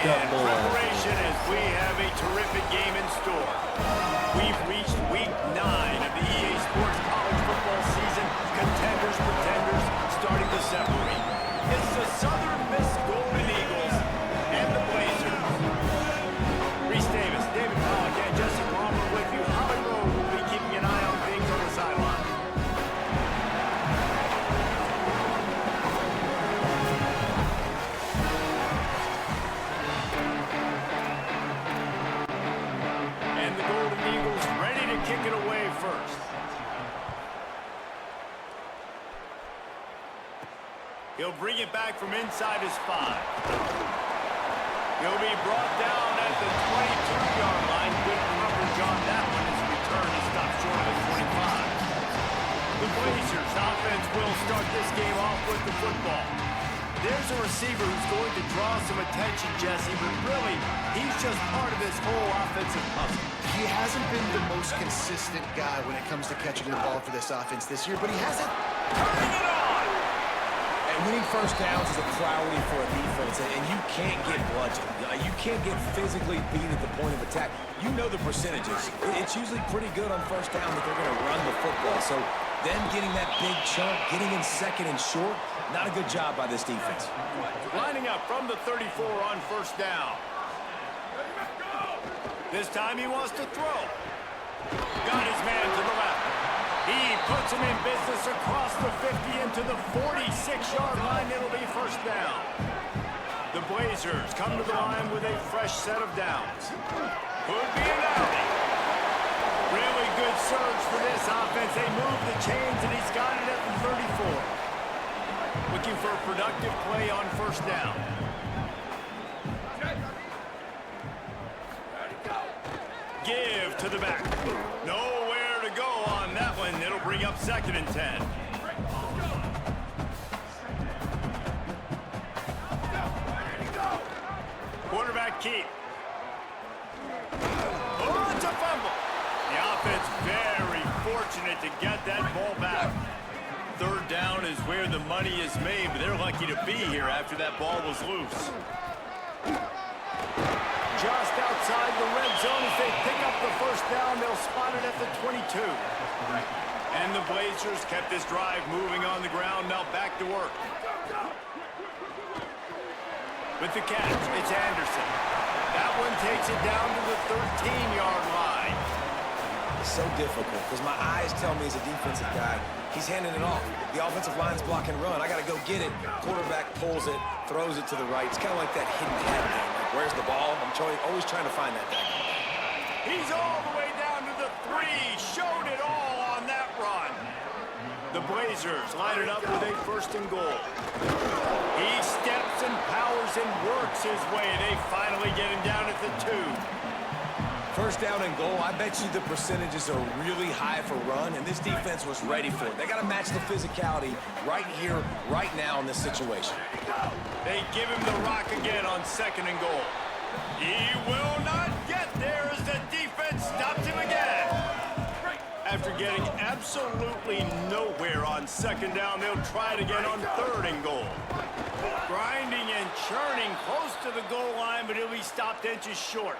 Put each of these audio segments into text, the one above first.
up ball. Preparation as we have a terrific game in store. We've reached week 9 of the EA Sports College football season. Contenders, pretenders, starting to separate. It's the Southern Miss Golden Eagles and the Blazers. Reese Davis, David Pollock, and Jesse Palmer with you. Holly Rowe will be keeping an eye on things on the sideline. And the Golden Eagles ready to kick it away first. He'll bring it back from inside his 5. He'll be brought down at the 22-yard line. Good coverage on that one. His return is stopped short of the 25. The Blazers offense will start this game off with the football. There's a receiver who's going to draw some attention, Jesse, but really, he's just part of this whole offensive puzzle. He hasn't been the most consistent guy when it comes to catching the ball for this offense this year, but he hasn't. Turning it on! Winning first downs is a priority for a defense, and you can't get bludgeoned. You can't get physically beat at the point of attack. You know the percentages. It's usually pretty good on first down that they're going to run the football. So them getting that big chunk, getting in second and short, not a good job by this defense. Lining up from the 34 on first down. This time he wants to throw. Got his man to the left. He puts him in business across the 50 into the 46-yard line. It'll be first down. The Blazers come to the line with a fresh set of downs. Could be an outing. Really good surge for this offense. They move the chains, and he's got it at the 34. Looking for a productive play on first down. Give to the back. Nowhere to go on that one. It'll bring up 2nd and 10. Quarterback keep. Oh, it's a fumble. The offense very fortunate to get that ball back. 3rd down is where the money is made, but they're lucky to be here after that ball was loose. Just outside the red zone as they pick up the first down. They'll spot it at the 22. And the Blazers kept this drive moving on the ground. Now back to work. With the catch, it's Anderson. That one takes it down to the 13-yard line. It's so difficult because my eyes tell me as a defensive guy, he's handing it off. The offensive line's block and run. I got to go get it. Quarterback pulls it, throws it to the right. It's kind of like that hidden hat game. Like, where's the ball? I'm always trying to find that thing. He's all the way down to the 3. Showed it all on that run. The Blazers line it up with a 1st and goal. He steps and powers and works his way. They finally get him down at the 2. First down and goal, I bet you the percentages are really high for run, and this defense was ready for it. They got to match the physicality right here, right now in this situation. They give him the rock again on 2nd and goal. He will not get there as the defense stops him again. After getting absolutely nowhere on 2nd down, they'll try it again on 3rd and goal. Grinding and churning close to the goal line, but he'll be stopped inches short.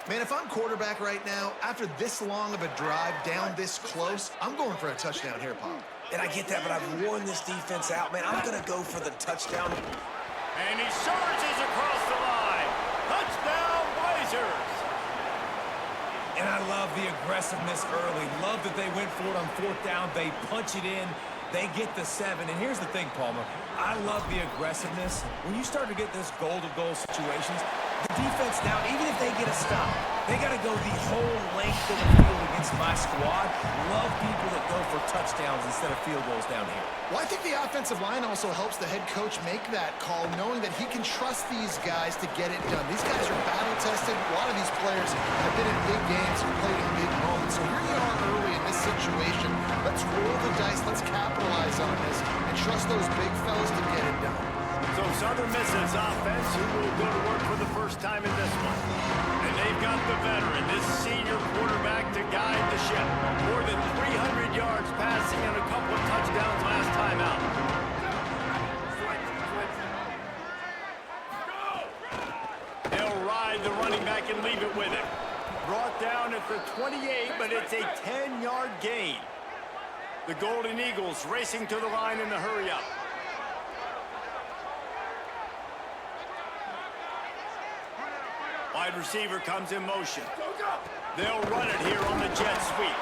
Man, if I'm quarterback right now, after this long of a drive down this close, I'm going for a touchdown here, Pop. And I get that, but I've worn this defense out, man. I'm going to go for the touchdown. And he surges across the line. Touchdown, Blazers. And I love the aggressiveness early. Love that they went for it on 4th down. They punch it in. They get the 7. And here's the thing, Palmer. I love the aggressiveness. When you start to get this goal-to-goal situations, the defense now, even if they get a stop, they got to go the whole length of the field against my squad. Love people that go for touchdowns instead of field goals down here. Well, I think the offensive line also helps the head coach make that call, knowing that he can trust these guys to get it done. These guys are battle-tested. A lot of these players have been in big games and played in big moments. So here you are early in this situation. Let's roll the dice. Let's capitalize on this and trust those big fellas to get it done. So Southern Miss's offense, who will go to work for the first time in this one. And they've got the veteran, this senior quarterback, to guide the ship. More than 300 yards passing and a couple of touchdowns last time out. can leave it with him. Brought down at the 28, but it's a 10-yard gain. The Golden Eagles racing to the line in the hurry-up. Wide receiver comes in motion. They'll run it here on the jet sweep.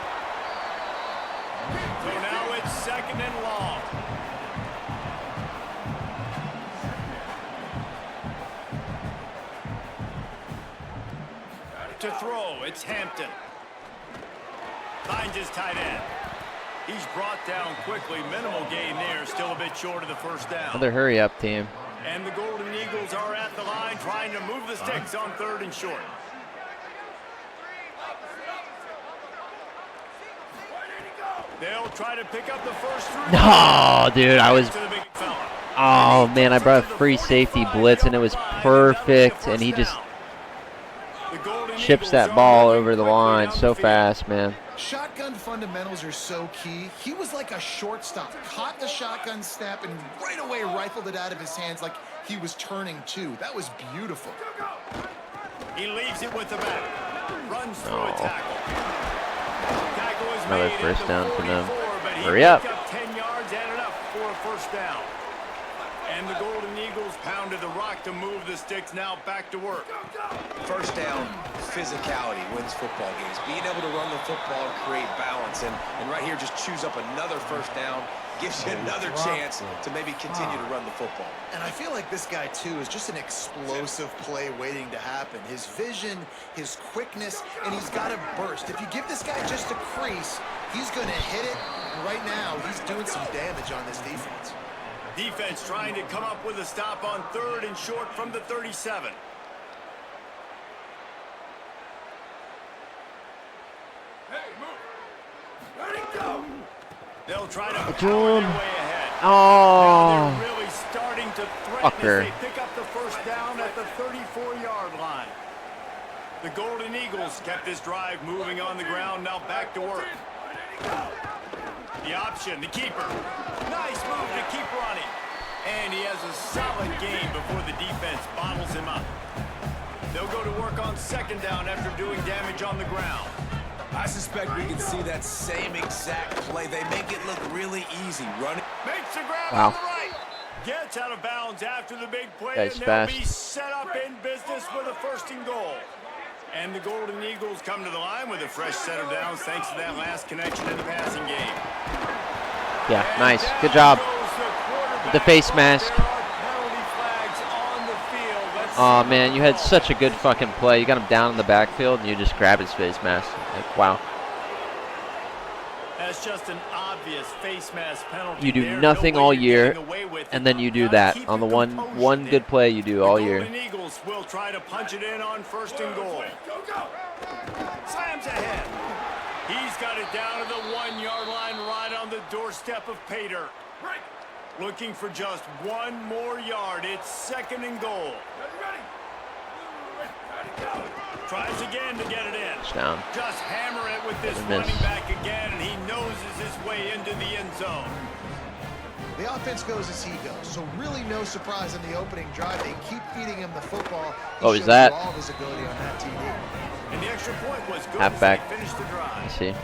So now it's 2nd and long. To throw, it's Hampton. Finds his tight end. He's brought down quickly. Minimal gain there. Still a bit short of the first down. Another hurry-up team. And the Golden Eagles are at the line trying to move the sticks on 3rd and short. They'll try to pick up the first through. No, dude, I was... Oh, man, I brought a free safety blitz, and it was perfect, and he just chips that ball over the line so fast, man. Shotgun fundamentals are so key. He was like a shortstop, caught the shotgun snap and right away rifled it out of his hands like he was turning two. That was beautiful. He leaves it with the back. Runs through a tackle. Tackle is Another made first at the down for them. 44, but he Hurry up. picked up 10 yards and enough for a first down. And the Golden Eagles pounded the rock to move the sticks. Now back to work. First down, physicality wins football games. Being able to run the football and create balance. And right here, just choose up another first down. Gives you another chance to maybe continue to run the football. And I feel like this guy, too, is just an explosive play waiting to happen. His vision, his quickness, and he's got a burst. If you give this guy just a crease, he's going to hit it. And right now, he's doing some damage on this defense. Defense trying to come up with a stop on 3rd and short from the 37. Hey, move. Ready, go. They'll try to power their way ahead. Oh. Now they're really starting to threaten Fucker. as they pick up the first down at the 34-yard line. The Golden Eagles kept this drive moving on the ground. Now back to work. The option, the keeper. Nice move to keep running. And he has a solid game before the defense bottles him up. They'll go to work on 2nd down after doing damage on the ground. I suspect we can see that same exact play. They make it look really easy. Running. Makes the grab on the right. Gets out of bounds after the big play, and they'll be set up in business with a 1st and goal. And the Golden Eagles come to the line with a fresh set of downs thanks to that last connection in the passing game. Yeah, nice. Good job. The face mask. Oh, man, you had such a good fucking play. You got him down in the backfield, and you just grabbed his face mask. Like, wow. That's just an obvious face mask penalty. You do nothing all year, and then you do that on the one good play you do all year. The Golden Eagles will try to punch it in on 1st and goal. Slams ahead. He's got it down to the 1-yard line right on the doorstep of Pater. Looking for just one more yard. It's 2nd and goal. Tries again to get it in. Touchdown. Just hammer it with this running back again, and he noses his way into the end zone. The offense goes as he goes, so really no surprise in the opening drive. They keep feeding him the football. Oh, is that? All of his ability on that TD. And the extra point was good. Halfback. Finish the drive. I see.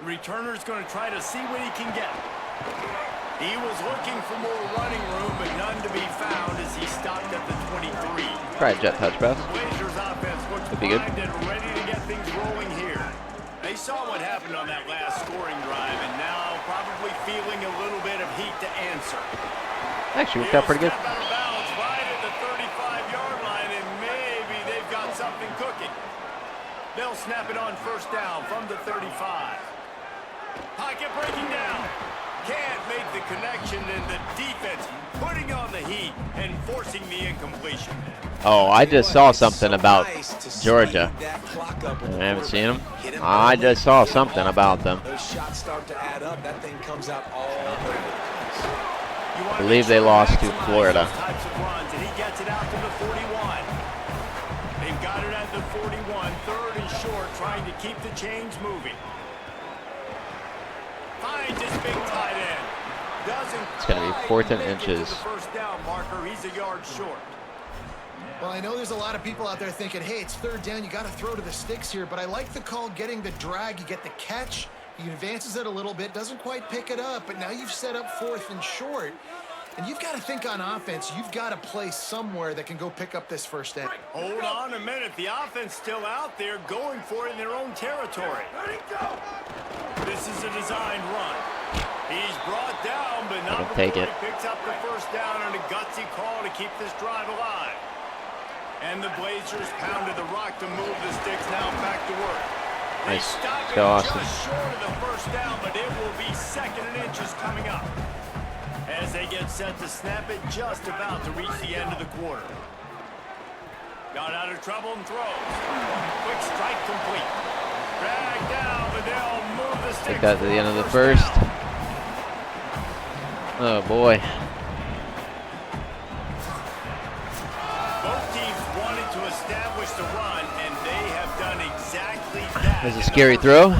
The returner's going to try to see what he can get. He was looking for more running room, but none to be found as he stopped at the 23. Try a jet touch pass. Blazers offense looks primed and ready to get things rolling here. They saw what happened on that last scoring drive, and now probably feeling a little bit of heat to answer. Actually worked out pretty good. Step out of bounds right at the 35-yard line, and maybe they've got something cooking. They'll snap it on 1st down from the 35. Pocket breaking down. Can't make the connection, and the defense putting on the heat and forcing the incompletion. Oh, I just saw something about Georgia. I haven't seen them. I just saw something about them. Those shots start to add up. That thing comes out all over the place. I believe they lost to Florida. Types of runs, and he gets it out to the 41. They've got it at the 41, 3rd and short, trying to keep the chains moving. Finds his big tight end. It's going to be 4th and inches. First down marker. He's a yard short. Well, I know there's a lot of people out there thinking, hey, it's 3rd down, you got to throw to the sticks here, but I like the call getting the drag, you get the catch, he advances it a little bit, doesn't quite pick it up, but now you've set up 4th and short, and you've got to think on offense, you've got to play somewhere that can go pick up this 1st down. Hold on a minute, the offense still out there going for it in their own territory. This is a designed run. He's brought down, but not before he picks up the 1st down on a gutsy call to keep this drive alive. And the Blazers pounded the rock to move the sticks, now back to work. They stop it just short of the 1st down, but it will be 2nd and inches coming up. As they get set to snap it, just about to reach the end of the quarter. Got out of trouble and throws. Quick strike complete. Drag down, but they'll move the sticks. Take that to the end of the 1st. Oh boy. Both teams wanted to establish the run, and they have done exactly that. There's a scary throw.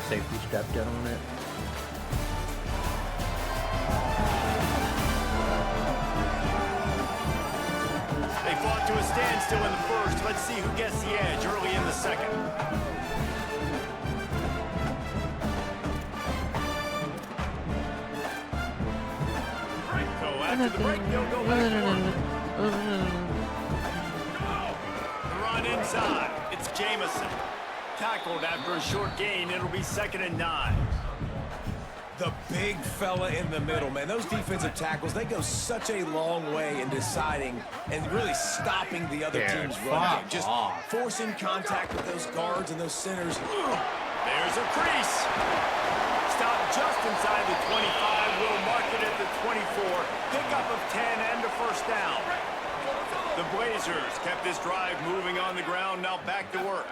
Safety stepped in on it. They fought to a standstill in the 1st. Let's see who gets the edge early in the 2nd. After the break, they'll go back to work. The run inside. It's Jamison. Tackled after a short gain. It'll be 2nd and 9. The big fella in the middle, man. Those defensive tackles, they go such a long way in deciding and really stopping the other team's run game. Just forcing contact with those guards and those centers. There's a crease. Stop just inside the 25. Will mark it at the 24. Pickup of 10 and a 1st down. The Blazers kept this drive moving on the ground. Now back to work.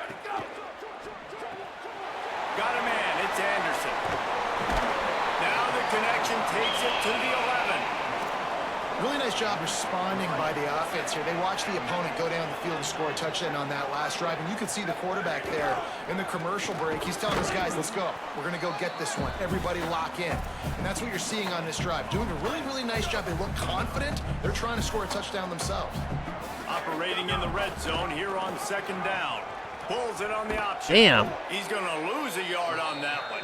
Got a man. It's Anderson. Now the connection takes it to the 11. Really nice job responding by the offense here. They watched the opponent go down the field and score a touchdown on that last drive, and you could see the quarterback there in the commercial break. He's telling his guys, let's go. We're going to go get this one. Everybody lock in. And that's what you're seeing on this drive. Doing a really, really nice job. They look confident. They're trying to score a touchdown themselves. Operating in the red zone here on 2nd down. Pulls it on the option. Damn. He's going to lose a yard on that one.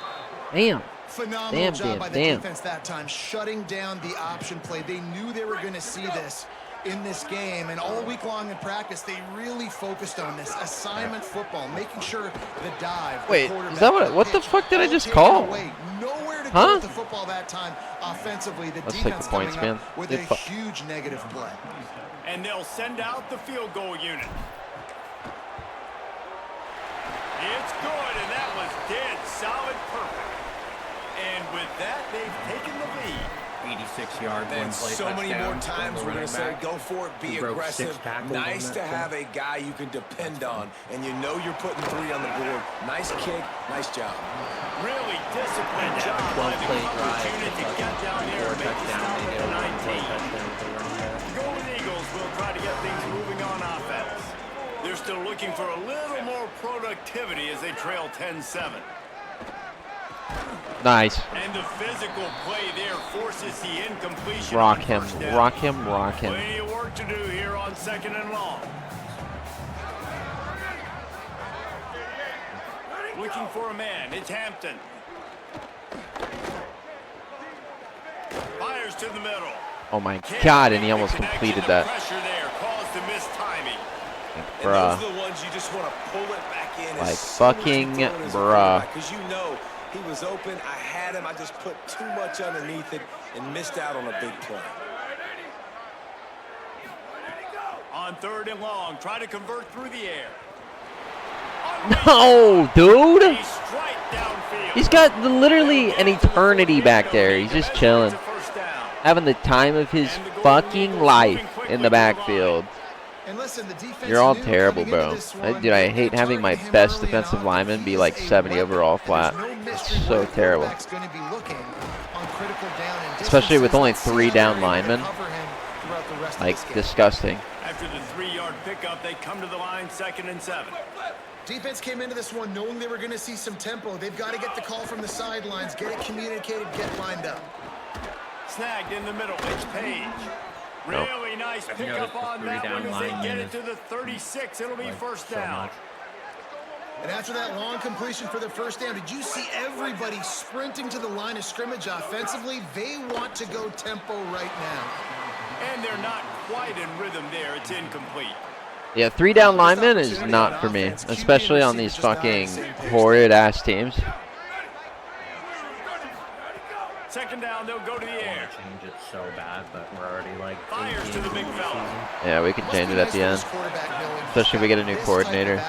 Damn. Phenomenal job by the defense that time, shutting down the option play. They knew they were going to see this in this game, and all week long in practice, they really focused on this assignment football, making sure the dive. Wait, is that what the fuck did I just call? Nowhere to go with the football that time offensively. The defense points, coming man. up with a huge negative play. And they'll send out the field goal unit. It's good, and that was dead solid perfect. And with that, they've taken the lead. 86 yards, And one play so many touchdown more times we're going to say, go for it, be aggressive. Nice to have a guy you can depend on, and you know you're putting 3 on the board. Nice kick, nice job. Really disciplined job by the coverage unit to get down there and make it stop at the 19. Golden Eagles will try to get things moving on offense. They're still looking for a little more productivity as they trail 10-7. Nice. And the physical play there forces the incompletion. Rock him, rock him, rock him. Plenty of work to do here on 2nd and long. Looking for a man. It's Hampton. Fires to the middle. Oh my God, and he almost completed that. Pressure there caused the mistiming. Bruh. And those are the ones you just want to pull it back in. Like fucking bruh. Because you know he was open. I had him. I just put too much underneath it and missed out on a big play. On 3rd and long, try to convert through the air. No, dude. A strike downfield. He's got literally an eternity back there. He's just chilling. Having the time of his fucking life in the backfield. And listen, the defense You're all terrible, bro. Dude, I hate having my best defensive lineman be like 70 overall flat. It's so terrible. Especially with only 3 down linemen. Like, disgusting. After the 3-yard pickup, they come to the line 2nd and 7. Defense came into this one knowing they were going to see some tempo. They've got to get the call from the sidelines, get it communicated, get lined up. Snagged in the middle. It's Page. Really nice pickup on that one as they get it to the 36. It'll be first down. And after that long completion for the first down, did you see everybody sprinting to the line of scrimmage offensively? They want to go tempo right now. And they're not quite in rhythm there. It's incomplete. Yeah, 3 down linemen is not for me, especially on these fucking horrid-ass teams. Second down, they'll go to the air. Change it so bad, but we're already like Fires to the big fella. Yeah, we can change it at the end, especially if we get a new coordinator.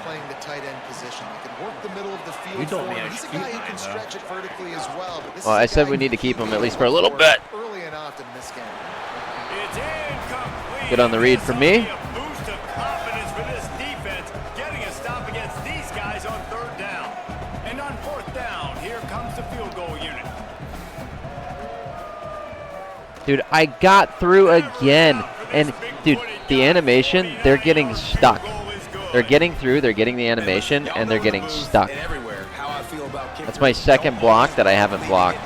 Playing the tight end position, he can work the middle of the field. You told me I He's a should guy keep who can mine, stretch it vertically as well. But Well, I said we need to keep him at least for a little bit. Early and often in this game. It's incomplete. Good on the read from me. A boost of confidence for this defense, getting a stop against these guys on third down. And on fourth down, here comes the field goal unit. Dude, I got through again. And, dude, the animation, they're getting stuck. They're getting through, they're getting the animation, and they're getting stuck. That's my second block that I haven't blocked.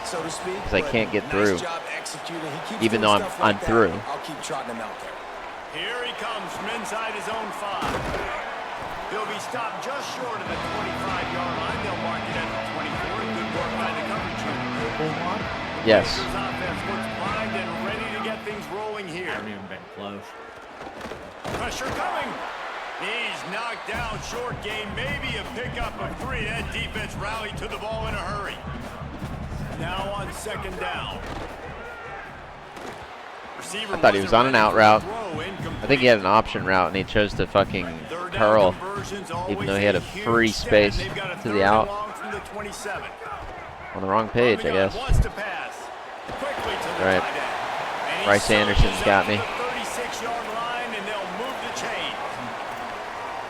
Because I can't get through. Even though I'm through. Here he comes from inside his own 5. He'll be stopped just short of the 25-yard line. They'll mark it at the 24. Good work by the coverage. Yes. Blazers offense looks primed and ready to get things rolling here. I haven't even been close. Pressure coming. He's knocked down short gain. Maybe a pickup of 3. That defense rallied to the ball in a hurry. Now on second down. Receiver I thought he was on an out route. I think he had an option route, and he chose to fucking curl, even though he had a free space to the out. On the wrong page, I guess. All right. Bryce Anderson's got me.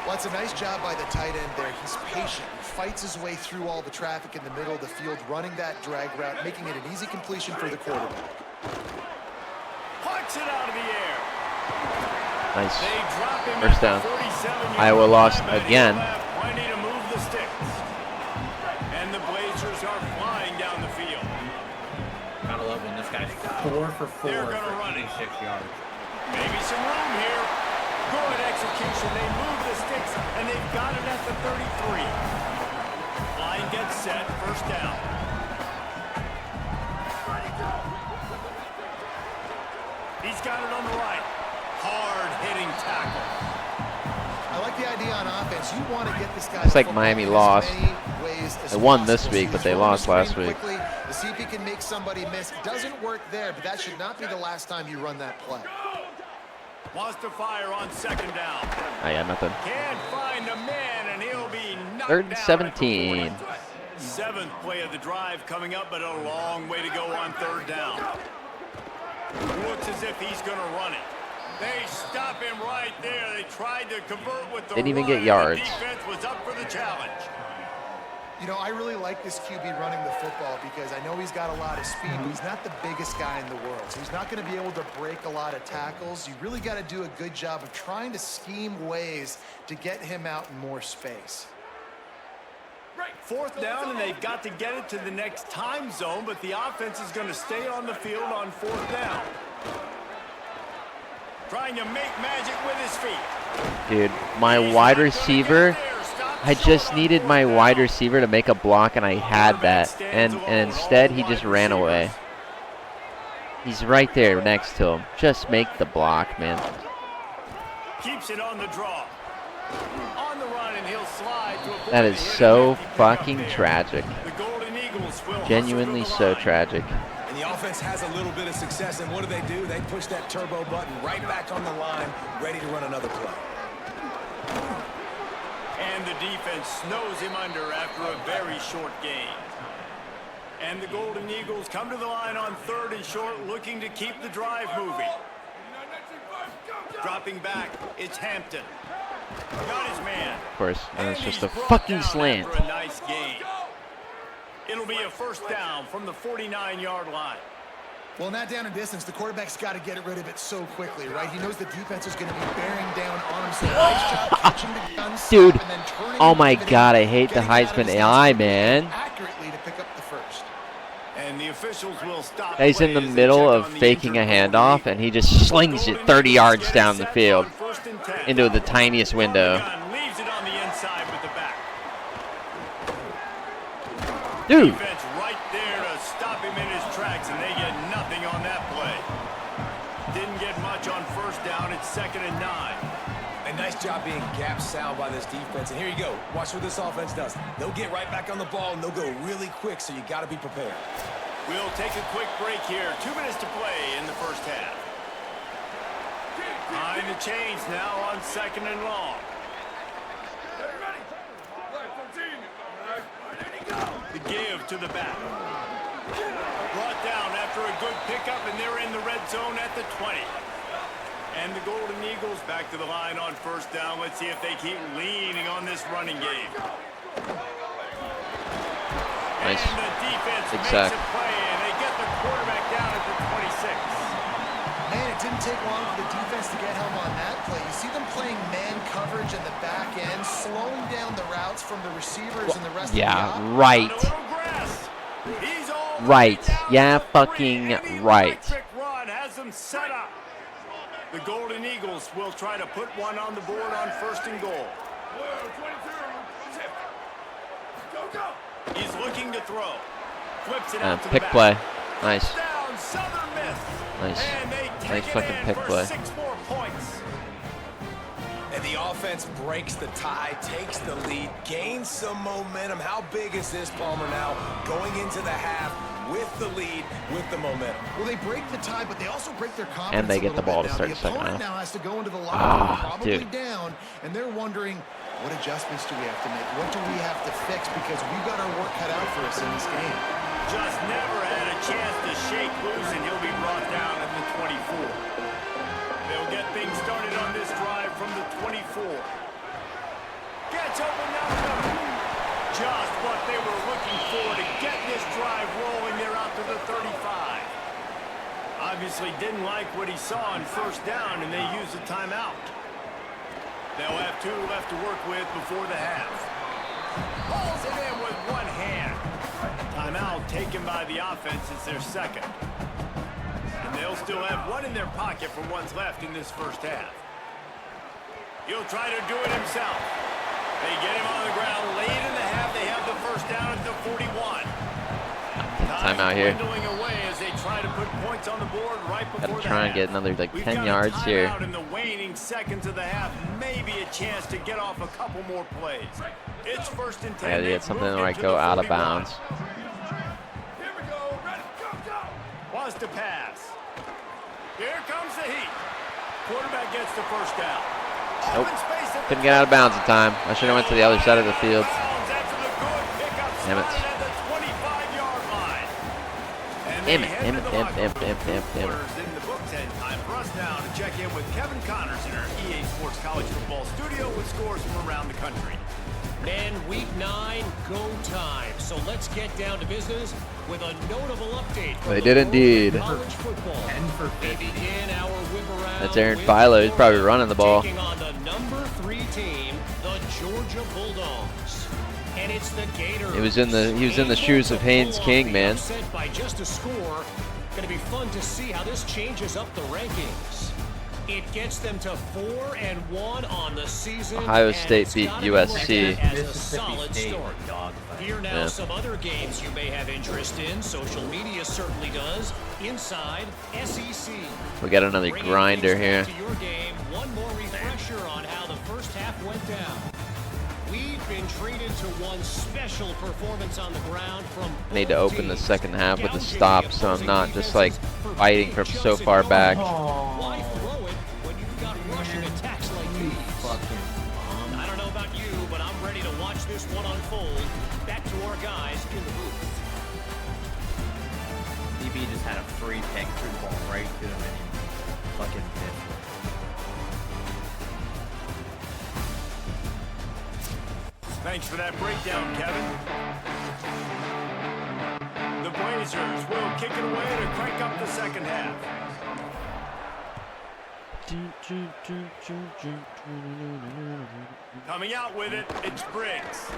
Well, it's a nice job by the tight end there. He's patient. He fights his way through all the traffic in the middle of the field, running that drag route, making it an easy completion for the quarterback. Pucks it out of the air. Nice. First down. Iowa lost again. Plenty to move the sticks. And the Blazers are flying down the field. Gotta love when this guy's 4 for 4 They're gonna for run it. 86 yards. Maybe some room here. Good execution. They move the sticks, and they've got it at the 33. Line gets set. First down. He's got it on the right. Hard-hitting tackle. I like the idea on offense. You want to get this guy. It's like Miami lost. They won this week, but they lost last week. To see if he can make somebody miss. It doesn't work there, but that should not be the last time you run that play. Wants to fire on second down. I got nothing. Can't find a man, and he'll be knocked 3rd and down 17. at the 40. 7th play of the drive coming up, but a long way to go on third down. Looks as if he's going to run it. They stop him right there. They tried to convert with the Didn't even run, get yards. The defense was up for the challenge. You know, I really like this QB running the football because I know he's got a lot of speed, but he's not the biggest guy in the world. So he's not going to be able to break a lot of tackles. You really got to do a good job of trying to scheme ways to get him out in more space. Fourth down, and they've got to get it to the next time zone, but the offense is going to stay on the field on fourth down. Trying to make magic with his feet. Dude, my wide receiver, I just needed my wide receiver to make a block, and I had that. And instead, he just ran away. He's right there next to him. Just make the block, man. Keeps it on the draw. On the run, and he'll slide to a That is so fucking tragic. The Golden Eagles will Genuinely hustle to the so line. tragic. And the offense has a little bit of success, and what do? They push that turbo button right back on the line, ready to run another play. And the defense snows him under after a very short gain. And the Golden Eagles come to the line on 3rd and short, looking to keep the drive moving. Dropping back, it's Hampton. Got his man. Of course, and it's just a he's brought fucking down slant. after a nice gain. It'll be a first down from the 49-yard line. Well, not down in distance. The quarterback's got to get rid of it so quickly, right? He knows the defense is going to be bearing down on him. So nice job catching the gun, Dude, and then turning oh my and God, I hate the getting out of Heisman his AI, hands man. accurately to pick up the first. And the officials will stop. He's in the middle of faking a handoff, and he just slings it 30 yards down the field into the tiniest window. Leaves it on the inside with the back. Dude. Defense right there to stop him in his tracks, and they get nothing on that play. Didn't get much on first down. It's 2nd and 9. A nice job being gap sound by this defense. And here you go. Watch what this offense does. They'll get right back on the ball, and they'll go really quick, so you got to be prepared. We'll take a quick break here. 2 minutes to play in the first half. Behind the chains now on 2nd and long. The give to the back. Brought down after a good pickup, and they're in the red zone at the 20. And the Golden Eagles back to the line on first down. Let's see if they keep leaning on this running game. Nice. And the defense Big makes sack. a play, and they get the quarterback down at the 26. Man, it didn't take long for the defense to get home on that play. You see them playing man coverage in the back end, slowing down the routes from the receivers and the rest of the offense. Right. Right. Yeah, fucking right. Run has them set up. The Golden Eagles will try to put one on the board on 1st and goal. He's looking to throw. Flips it out to the Pick back. play. Nice. Down, Southern miss. Nice. And they take Nice it fucking in pick for play. 6 more points. And the offense breaks the tie, takes the lead, gains some momentum. How big is this, Palmer, now going into the half with the lead, with the momentum? Well, they break the tie, but they also break their confidence. And they a get the little ball bit to start now. the second opponent half. now has to go into the locker room, probably dude. down, and they're wondering, what adjustments do we have to make? What do we have to fix? Because we've got our work cut out for us in this game. Just never had a chance to shake loose, and he'll be brought down at the 24. They'll get things started on this drive from the 24. Gets open up. Just what they were looking for to get this drive rolling. They're out to the 35. Obviously didn't like what he saw on first down, and they used a timeout. They'll have 2 left to work with before the half. Pulls it in with one hand. Timeout taken by the offense. It's their 2nd. And they'll still have 1 in their pocket for what's left in this first half. He'll try to do it himself. They get him on the ground late in the half. They have the first down at the 41. Timeout here. Dwindling away as they try to put points on the board right before Gotta the try and half. get another like We've 10 got a yards here. timeout in the waning seconds of the half. Maybe a chance to get off a couple more plays. It's 1st and 10. I gotta get something where I go out of bounds. Wants to pass. Here comes the heat. Quarterback gets the first down. Nope. Couldn't get out of bounds in time. I should have went to the other side of the field. Damn it. Damn it. Damn it. In the books, and time for us now to check in with Kevin Connors in our EA Sports College Football studio with scores from around the country. Men, week 9, go time. So let's get down to business with a notable update. They did indeed. College football. 10 for 50. They begin our whip around. That's Aaron Philo. He's probably running the ball. Taking on the number 3 team, the Georgia Bulldogs. And it's the Gators. He was in the shoes of Haynes King, man. Upset by just a score. Going to be fun to see how this changes up the rankings. It gets them to 4-1 on the season. Ohio and State it's beat gotta be USC. looked at as a Mississippi solid State start. dog fight. Here now, Yeah. some other games you may have interest in. Social media certainly does. Inside SEC. We got another Bringing grinder things here. back to your game, one more refresher on how the first half went down. We've been treated to one special performance on the ground from Need to both open the teams. second half with a Gouging stop, the so I'm opposing not just like defenses for fighting beating from so Chelsea far Gardner. back. Why throw it when you've got rushing attacks like these? Fucking bomb. I don't know about you, but I'm ready to watch this one unfold. Back to our guys in the booth. DB just had a free pick through the ball right to him and he fucking missed it. Thanks for that breakdown, Kevin. The Blazers will kick it away to crank up the second half. Coming out with it, it's Briggs.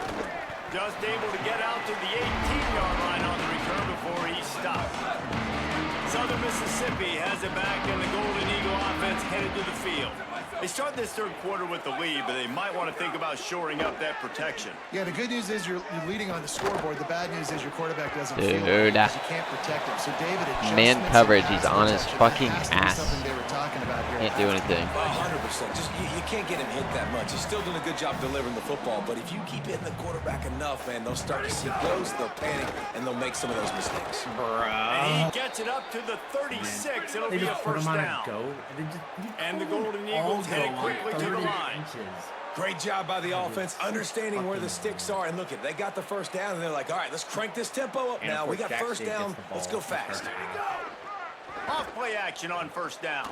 Just able to get out to the 18-yard line on the return before he stopped. Southern Mississippi has it back, and the Golden Eagle offense headed to the field. They start this third quarter with the lead, but they might want to think about shoring up that protection. Yeah, the good news is you're leading on the scoreboard. The bad news is your quarterback doesn't feel Dude, it because you can't protect him. So David, man coverage, he's on his fucking ass. Something they were talking about here. Can't do anything. 100%. Just you can't get him hit that much. He's still doing a good job delivering the football, but if you keep hitting the quarterback enough, man, they'll start to see close, they'll panic, and they'll make some of those mistakes. And he gets it up to the 36. It'll be a first down. And the Golden Eagles headed quickly to the line. Great job by the offense, understanding where the sticks are. And look, they got the first down, and they're like, all right, let's crank this tempo up now. We got first down. Let's go fast. Off play action on first down.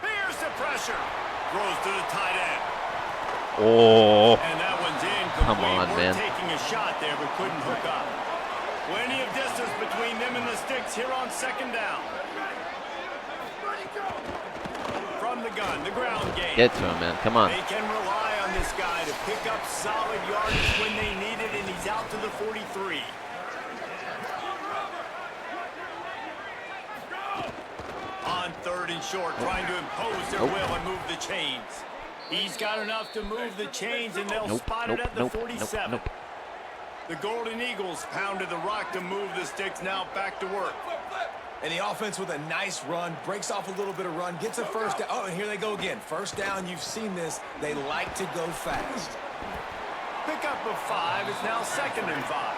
Here's the pressure. Throws to the tight end. Oh, And that one's incomplete. come on, man. Taking a shot there, but couldn't hook up. Plenty of distance between them and the sticks here on second down. From the gun, the ground game. Get to him, man. Come on. They can rely on this guy to pick up solid yardage when they need it, and he's out to the 43. On third and short, trying to impose their will and move the chains. He's got enough to move the chains, and they'll spot it at the 47. The Golden Eagles pounded the rock to move the sticks. Now back to work. And the offense with a nice run, breaks off a little bit of run, gets a first down. Oh, and here they go again. First down, you've seen this. They like to go fast. Pick up of 5. It's now 2nd and 5.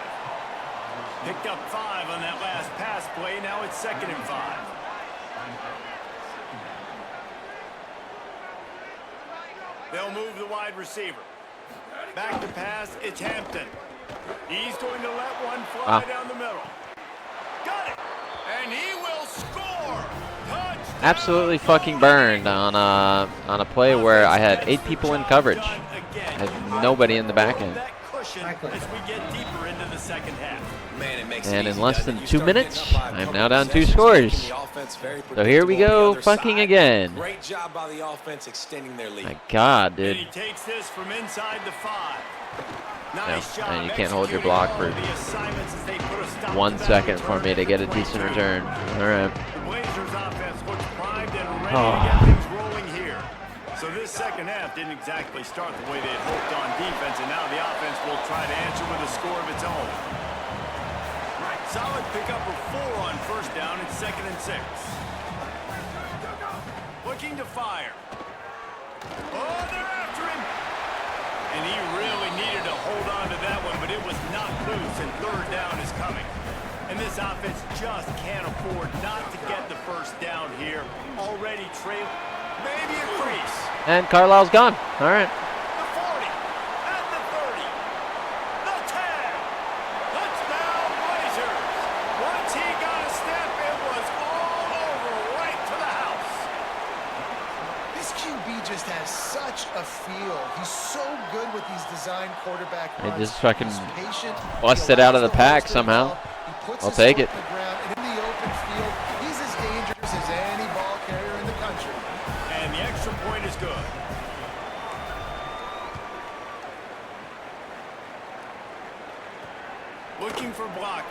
Picked up 5 on that last pass play. Now it's 2nd and 5. They'll move the wide receiver. Back to pass. It's Hampton. He's going to let one fly down the middle. Got it. And he will score. Touchdown. Absolutely fucking burned on a play where I had 8 people in coverage. I had nobody in the back end. As we get deeper into the second half. Man, it makes And it in easy, less doesn't than it? 2 You start minutes, getting up 5 I'm cover now down 2 possessions, scores. making the offense very So here we predictable on the go, other fucking side. again. Great job by the offense extending their lead. My God, And dude. he takes this from inside the 5. Nice job. And you can't hold your block for executing all of the assignments as they put a stop 1 to that second for return me to get a at the decent 22. return. All right. The Blazers offense looks primed and ready to get things rolling here. So this second half didn't exactly start the way they had hoped on defense, and now the offense will try to answer with a score of its own. Solid pickup of 4 on first down. It's 2nd and 6. Looking to fire. Oh, they're after him. And he really needed to hold on to that one, but it was knocked loose, and third down is coming. And this offense just can't afford not to get the first down here. Already trailed, maybe a crease. And Carlisle's gone. All right. The 40, at the 30, the 10. Touchdown Blazers. Once he got a step, it was all over, right to the house. This QB just has such a feel. He's so good with these design quarterback They runs. just fucking He's patient. busted He out of the allows pack ball to somehow. develop. He puts I'll his take foot it. in the ground, and in the open field, he's as dangerous as any ball carrier in the country. And the extra point is good. Looking for blockers.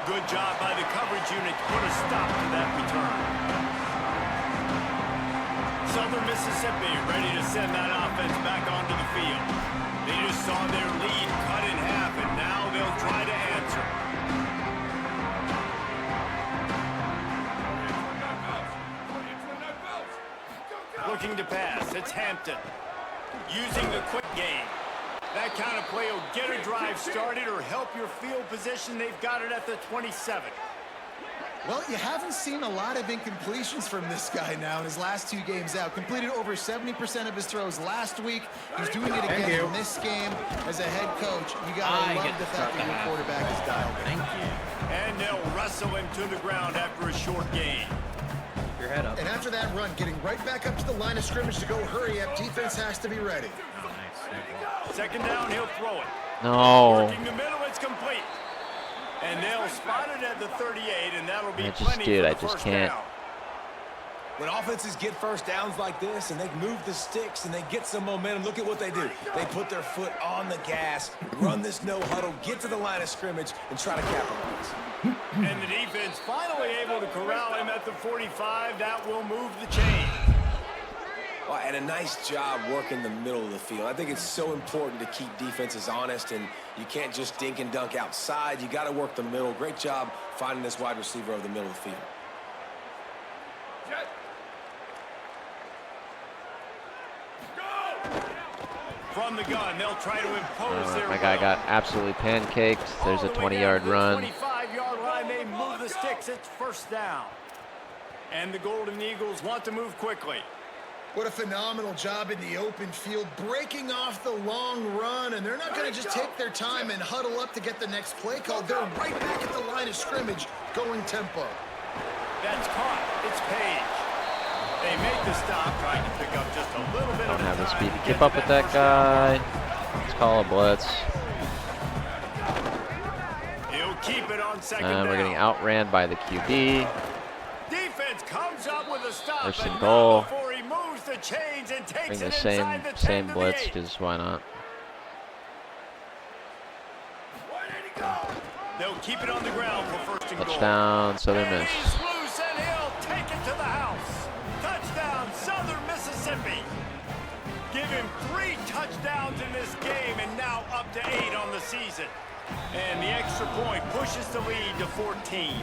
Good job by the coverage unit to put a stop to that return. Southern Mississippi ready to send that offense back onto the field. They just saw their lead cut in half, and now they'll try to answer. Looking to pass. It's Hampton. Using the quick game. That kind of play will get a drive started or help your field position. They've got it at the 27. Well, you haven't seen a lot of incompletions from this guy now in his last 2 games out. Completed over 70% of his throws last week. He's doing it again in this game. As a head coach, you got to love the fact that your quarterback is dialed in. Thank you. And they'll wrestle him to the ground after a short gain. Your head up. And after that run, getting right back up to the line of scrimmage to go hurry up, defense has to be ready. Second down, he'll throw it. No. Working the middle, it's complete. And they'll spot it at the 38, and that'll be I just, plenty dude, for I the just first can't. down. When offenses get first downs like this and they move the sticks and they get some momentum, look at what they do. They put their foot on the gas, run this no huddle, get to the line of scrimmage, and try to capitalize. And the defense finally able to corral him at the 45. That will move the chain. Well, and a nice job working the middle of the field. I think it's so important to keep defenses honest, and you can't just dink and dunk outside. You got to work the middle. Great job finding this wide receiver over the middle of the field. From the gun, they'll try to impose their My guy will. got absolutely pancaked. There's a All the way down 20-yard to the run. 25-yard line, they move the sticks. It's first down. And the Golden Eagles want to move quickly. What a phenomenal job in the open field, breaking off the long run, and they're not going to just take their time and huddle up to get the next play called. They're right back at the line of scrimmage, going tempo. That's caught. It's Page. They make the stop, trying to pick up just a little bit Don't of have the time speed to to get keep up to with that first guy. Let's call a blitz. down. He'll keep it on second down. And we're getting outran by the QB. Defense comes up with a stop. First and and goal. now before he moves the chains and takes Bring it the inside the 10 same to blitz, the 8. because why not? They'll keep it on the ground for first and goal. Touchdown, Southern And Miss. he's loose and he'll take it to the house. Touchdown, Southern Mississippi. Give him 3 touchdowns in this game and now up to 8 on the season. And the extra point pushes the lead to 14.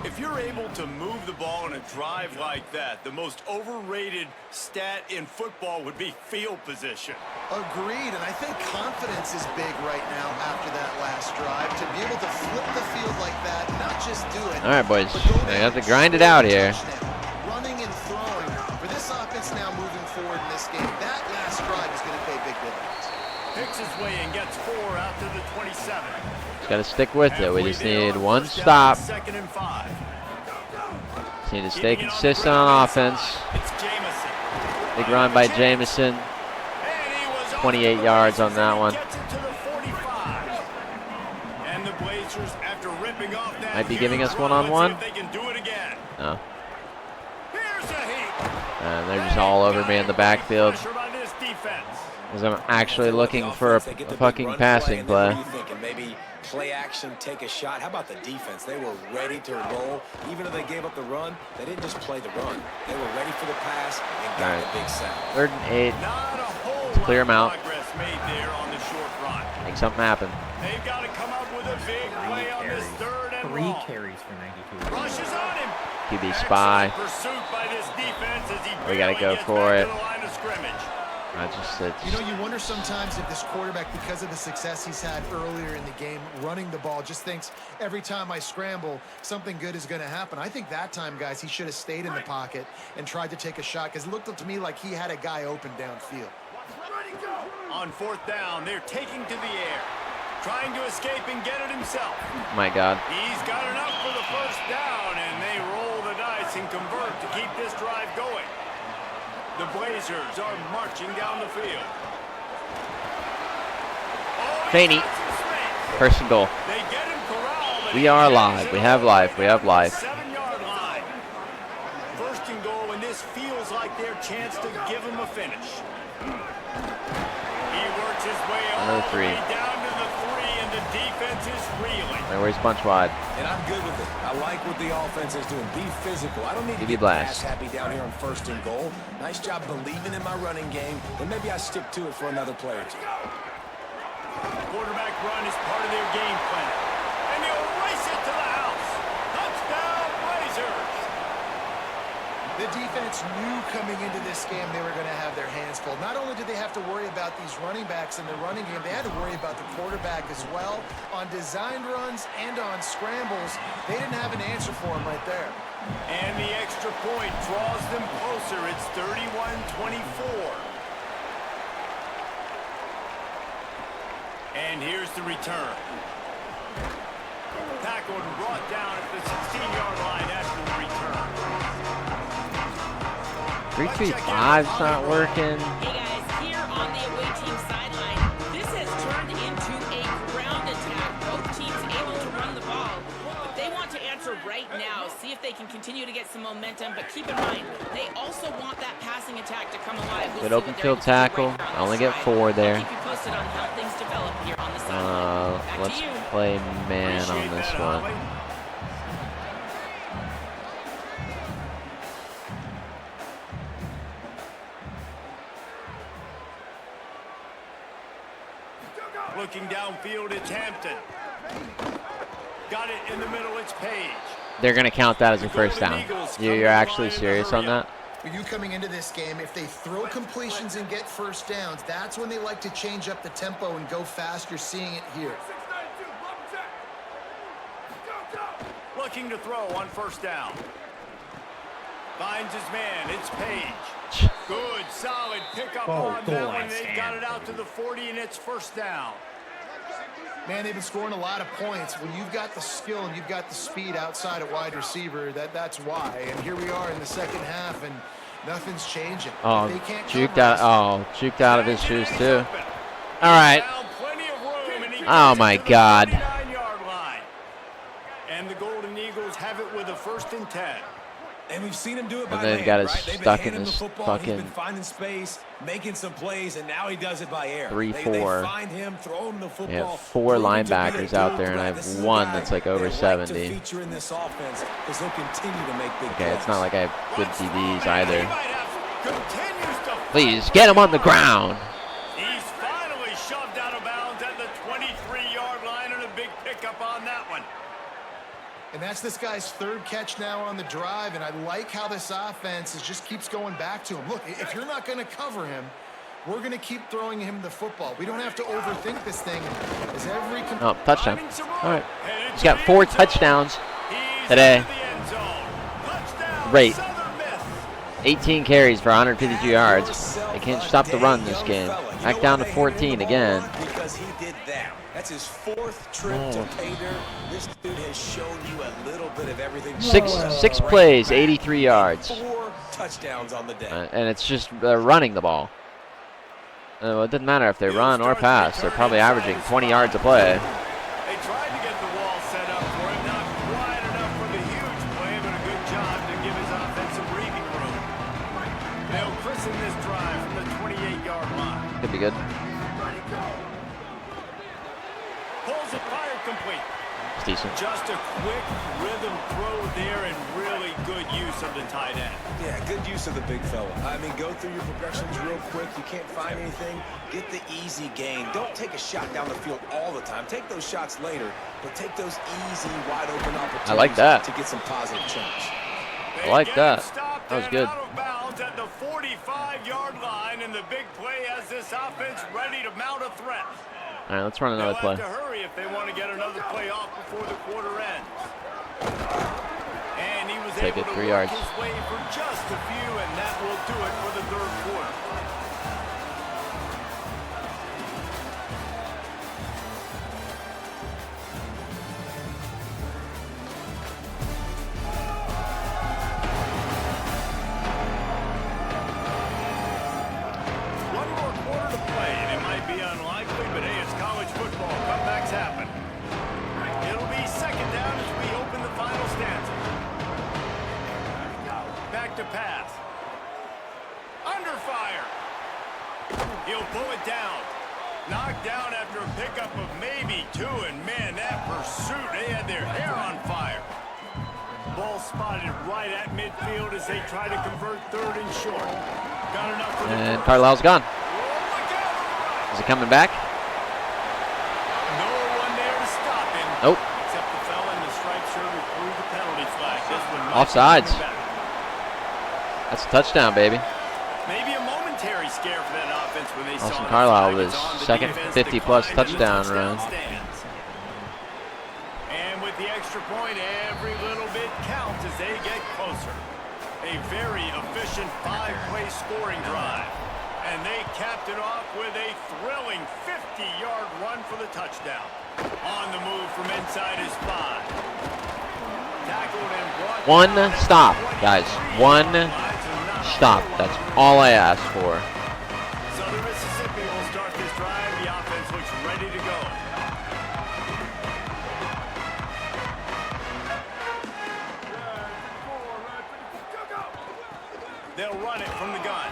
If you're able to move the ball in a drive like that, the most overrated stat in football would be field position. Agreed, and I think confidence is big right now after that last drive. To be able to flip the field like that, not just do it. All right, boys. but go I down got to and grind it score out a here. touchdown. Running and throwing. For this offense now moving forward in this game, that last drive is going to pay big dividends. Picks his way and gets 4 out to the 27. Just got to stick with it. We just Halfway there need on one first down, stop. Second and 5. Just need to stay Keeping it consistent the on ground offense. inside. It's Jamison. Big run by Jamison. And he was off 28 to the yards on races, that and he one. gets it to the 45. And the Blazers, after ripping off that Might be huge giving us run, one-on-one. let's see if they can do it again. No. Here's a heat. And they're just all over me in the backfield. Pressure by this defense. Because I'm actually looking for a fucking passing play. What are you thinking? Maybe play action, take a shot. How about the defense? They were ready to roll. Even if they gave up the run, they didn't just play the run. They were ready for the pass and got the big sack. 3rd and 8. Not a whole Let's clear lot him out. of progress made there on the short run. Make something happen. They've got to come up with a big play on this 3rd and 3 long. carries for 92. Rushes on him. QB spy. Excellent pursuit by this defense as he We gotta barely go gets for back it. to the line of scrimmage. You know, you wonder sometimes if this quarterback, because of the success he's had earlier in the game, running the ball, just thinks every time I scramble, something good is going to happen. I think that time, guys, he should have stayed in the pocket and tried to take a shot, because it looked to me like he had a guy open downfield. On 4th down, they're taking to the air, trying to escape and get it himself. My God. He's got enough for the first down, and they roll the dice and convert to keep this drive going. The Blazers are marching down the field. Oh, Feeney. First and goal. They get him corralled, but We he are carries alive. it We have all life. the We way have down to life. the 7-yard line. First and goal, and this feels like their chance to give him a finish. He works his way all Another the 3. way down to the 3, and the defense is reeling. Right where he's bunch wide. And I'm good with it. I like what the offense is doing. Be physical. I don't need to QB get blast. pass happy down here on 1st and goal. Nice job believing in my running game, and maybe I stick to it for another play or 2. Quarterback run is part of their game plan. And he'll race it to the house. Touchdown, Blazers. The defense knew coming into this game they were going to have their hands full. Not only did they have to worry about these running backs in the running game, they had to worry about the quarterback as well. On designed runs and on scrambles, they didn't have an answer for him right there. And the extra point draws them closer. It's 31-24. And here's the return. Tackled and brought down at the 16-yard line after the return. 3-3-5's not working. Hey guys, here on the away team sideline, this has turned into a ground attack. Both teams able to run they can continue to get some momentum, but keep in mind, they also want that passing attack to come alive. We'll Good see open what they're field able to do tackle. right here on I only this get drive. 4 I'll there. keep you posted on how things develop here on the sideline. Back Let's to you. play man on Appreciate this that, one. Holly. Looking downfield, it's Hampton. Got it in the middle, it's Page. They're going to count that as a first down. You're actually serious on that? For you coming into this game, if they throw completions and get first downs, that's when they like to change up the tempo and go fast. You're seeing it here. Looking to throw on first down. Finds his man, it's Page. Good, solid pickup on that one. They got it out to the 40, and it's first down. Man, they've been scoring a lot of points. When you've got the skill and you've got the speed outside at wide receiver, that's why. And here we are in the second half, and nothing's changing. Oh, They can't juked cover out. us. Oh, juked out of his shoes too. All right. Found plenty of room, and he Oh gets it my to the God. 49-yard line. And the Golden Eagles have it with a 1st and 10. And we've seen him do it by they've hand, got it right? They've been stuck handing in him the this football, and he's fucking been finding space, making some plays, and now he does it by air. 3-4. They find him, throw him the football. We have 4 proving to be a linebackers out dual there, and I threat. This have is a 1 guy that's like over they like 70. to feature in this offense because he'll continue to make big Okay, plays. it's not like I have good DBs either. Continues to Please, get him on the ground. He's finally shoved out of bounds at the 23-yard line, and a big pickup on that one. And that's this guy's 3rd catch now on the drive, and I like how this offense just keeps going back to him. Look, if you're not going to cover him, we're going to keep throwing him the football. We don't have to overthink this thing. As every Oh, touchdown. Finding some All right. room. He's got 4 touchdowns He's today. into the end zone. Touchdown, Great. Southern Miss. 18 carries for 152 yards. They can't stop the run this game. Back down to 14 again. Because he did that. That's his 4th trip to pay dirt. This dude has shown you a little bit of everything. Six plays, 83 yards. 4 touchdowns on the day. And it's just running the ball. Well, it doesn't matter if they run or pass. They're probably averaging 20 yards a play. They tried to get the wall set up for him, not quite enough for the huge play, but a good job to give his offense some breathing room. They'll christen this drive from the 28-yard line. Could be good. Pulls it, fired complete. It's decent. Just a quick rhythm throw there, and really good use of the tight end. Yeah, good use of the big fella. I mean, go through your progressions real quick. You can't find anything. Get the easy gain. Don't take a shot down the field all the time. Take those shots later, but take those easy, wide open opportunities I like that. to get some positive change. I like that. Stopped That was and good. out of bounds at the 45-yard line, and the big play has this offense ready to mount a threat. All right, let's run They'll another play. have to hurry if they want to get another play off before the quarter ends. And he was Take able it, to 3 work yards. his way for just a few, and that will do it for the 3rd quarter. One more quarter to play, and it might be unlikely, but hey, it's college football. Comebacks happen. It'll be 2nd down as we open the final stanza. Back to pass. Under fire. He'll pull it down. Knocked down after a pickup of maybe 2, and man, that pursuit, they had their hair on fire. Ball spotted right at midfield as they try to convert 3rd and short. Got enough for the And first. Carlisle's gone. Oh, look out. Is he coming back? No one there to stop him. Nope. Except the fella in the striped shirt who threw the penalty flag. This one might be Offsides. coming back. That's a touchdown, baby. Maybe a momentary scare for that offense when they saw Austin the Carlisle flag. with It's his on the second defense 50-plus declined in the touchdown run. stands. And with the extra point, every little bit counts as they get closer. A very efficient 5-play scoring drive. And they capped it off with a thrilling 50-yard run for the touchdown. On the move from inside his 5. Tackled and brought One down at stop, the guys. 23. One Lines are not stop. very That's long. all I asked for. Southern Mississippi will start this drive. The offense looks ready to go. run it from the gun.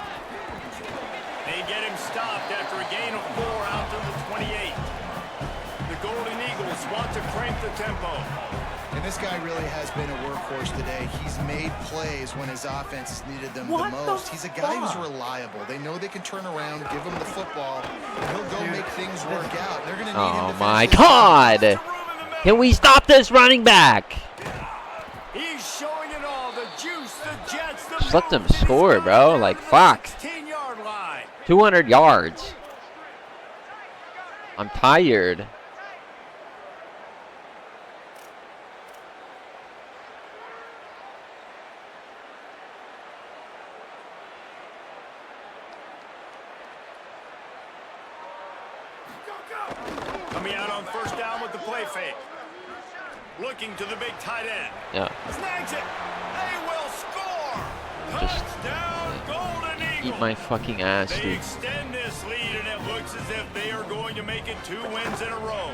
They get him stopped after a gain of 4 out to the 28. The Golden Eagles want to crank the tempo. And this guy really has been a workhorse today. He's made plays when his offense has needed them the most. He's a guy who's reliable. They know they can turn around, give him the football, and he'll go make things work out. They're going to need him to my finish this God! Can we stop this running back? He's showing it all. The juice, the jets, the Just let them score, bro. Like, fuck. 16-yard line. 200 yards. I'm tired. Coming out on first down with the play fake. Looking to the big tight end. Yeah. Snags it. They will score. Just Touchdown, Golden Eagles. eat my fucking ass, They dude. extend this lead, and it looks as if they are going to make it 2 wins in a row.